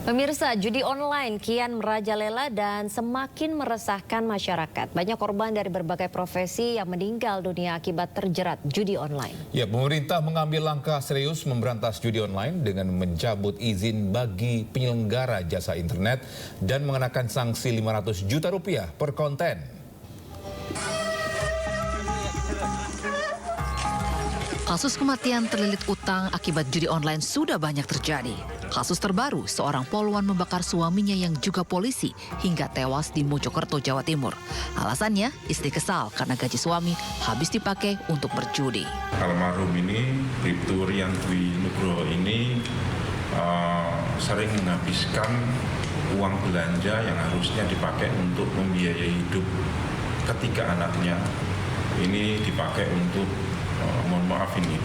Pemirsa, judi online kian merajalela dan semakin meresahkan masyarakat. Banyak korban dari berbagai profesi yang meninggal dunia akibat terjerat judi online. Ya, pemerintah mengambil langkah serius memberantas judi online dengan mencabut izin bagi penyelenggara jasa internet dan mengenakan sanksi 500 juta rupiah per konten. Kasus kematian terlilit utang akibat judi online sudah banyak terjadi. Kasus terbaru, seorang poluan membakar suaminya yang juga polisi hingga tewas di Mojokerto, Jawa Timur. Alasannya, istri kesal karena gaji suami habis dipakai untuk berjudi. Almarhum ini, Bribtu Rian Dwi Nugroho ini sering menghabiskan uang belanja yang harusnya dipakai untuk membiayai hidup ketiga anaknya. Ini dipakai untuk mohon maaf ini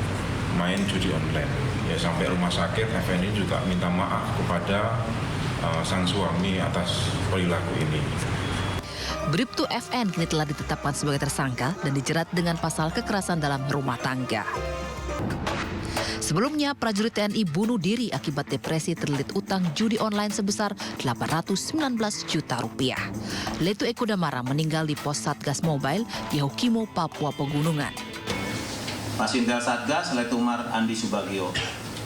main judi online. Ya, sampai rumah sakit FNI juga minta maaf kepada sang suami atas perilaku ini. Bribtu FN kini telah ditetapkan sebagai tersangka dan dijerat dengan pasal kekerasan dalam rumah tangga. Sebelumnya, prajurit TNI bunuh diri akibat depresi terlilit utang judi online sebesar 819 juta rupiah. Letu Eko Damara meninggal di pos Satgas Mobile Yahukimo, Papua Pegunungan. Pasintel Satgas Letumar Andi Subagio.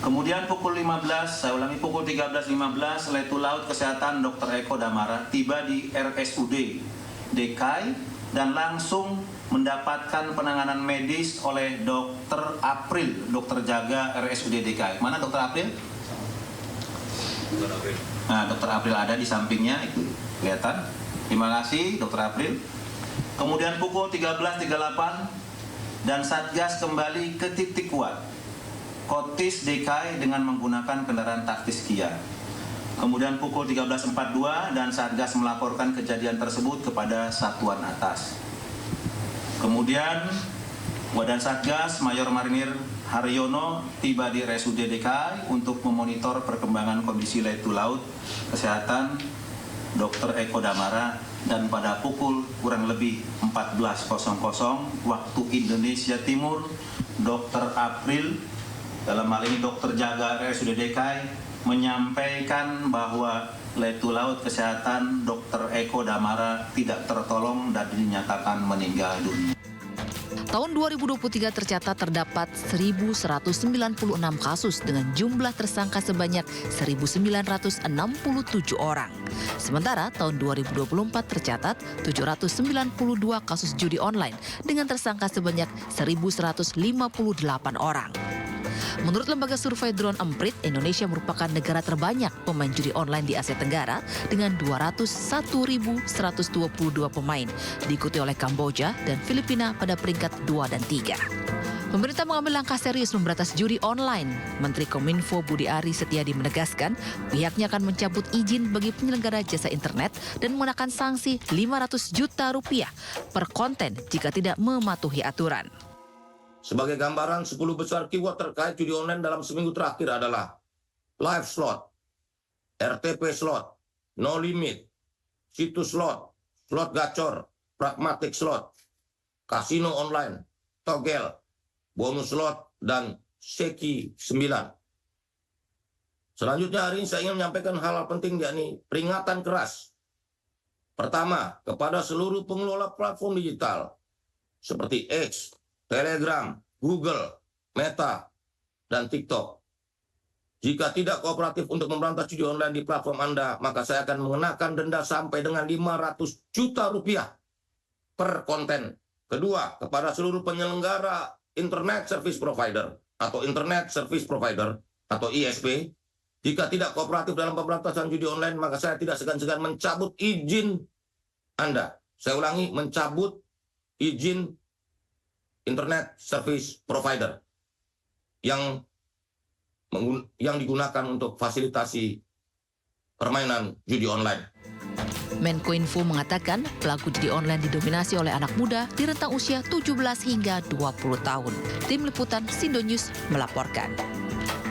Kemudian pukul 13.15 Letu Laut Kesehatan Dr. Eko Damara tiba di RSUD DKI dan langsung mendapatkan penanganan medis oleh Dr. April, dokter jaga RSUD DKI. Mana Dr. April? Nah, Dr. April ada di sampingnya, itu kelihatan. Terima kasih Dr. April. Kemudian pukul 13.38 dan Satgas kembali ke titik kuat Kotis DKI dengan menggunakan kendaraan taktis Kia. Kemudian pukul 13.42 dan Satgas melaporkan kejadian tersebut kepada satuan atas. Kemudian Wadan Satgas Mayor Marinir Haryono tiba di RSUD DKI untuk memonitor perkembangan kondisi Letu Laut Kesehatan Dr. Eko Damara, dan pada pukul kurang lebih 14.00 waktu Indonesia Timur, Dr. April, dalam hal ini dokter jaga RSUD DKI, menyampaikan bahwa Letu Laut Kesehatan Dr. Eko Damara tidak tertolong dan dinyatakan meninggal dunia. Tahun 2023 tercatat terdapat 1.196 kasus dengan jumlah tersangka sebanyak 1.967 orang. Sementara tahun 2024 tercatat 792 kasus judi online dengan tersangka sebanyak 1.158 orang. Menurut lembaga survei Drone Emprit, Indonesia merupakan negara terbanyak pemain judi online di Asia Tenggara dengan 201.122 pemain, diikuti oleh Kamboja dan Filipina pada peringkat 2 dan 3. Pemerintah mengambil langkah serius memberantas judi online. Menteri Kominfo Budi Ari Setiadi menegaskan pihaknya akan mencabut izin bagi penyelenggara jasa internet dan mengenakan sanksi 500 juta rupiah per konten jika tidak mematuhi aturan. Sebagai gambaran, 10 besar keyword terkait judi online dalam seminggu terakhir adalah live slot, RTP slot, no limit, situs slot, slot gacor, pragmatic slot, kasino online, togel, bonus slot, dan Seki 9. Selanjutnya hari ini saya ingin menyampaikan hal penting, yakni peringatan keras. Pertama, kepada seluruh pengelola platform digital seperti X, Telegram, Google, Meta, dan TikTok. Jika tidak kooperatif untuk memberantas judi online di platform Anda, maka saya akan mengenakan denda sampai dengan 500 juta rupiah per konten. Kedua, kepada seluruh penyelenggara Internet Service Provider atau Internet Service Provider atau ISP, jika tidak kooperatif dalam pemberantasan judi online, maka saya tidak segan-segan mencabut izin Anda. Saya ulangi, mencabut izin Internet Service Provider yang digunakan untuk fasilitasi permainan judi online. Menkominfo mengatakan pelaku judi online didominasi oleh anak muda di rentang usia 17 hingga 20 tahun. Tim Liputan Sindo News melaporkan.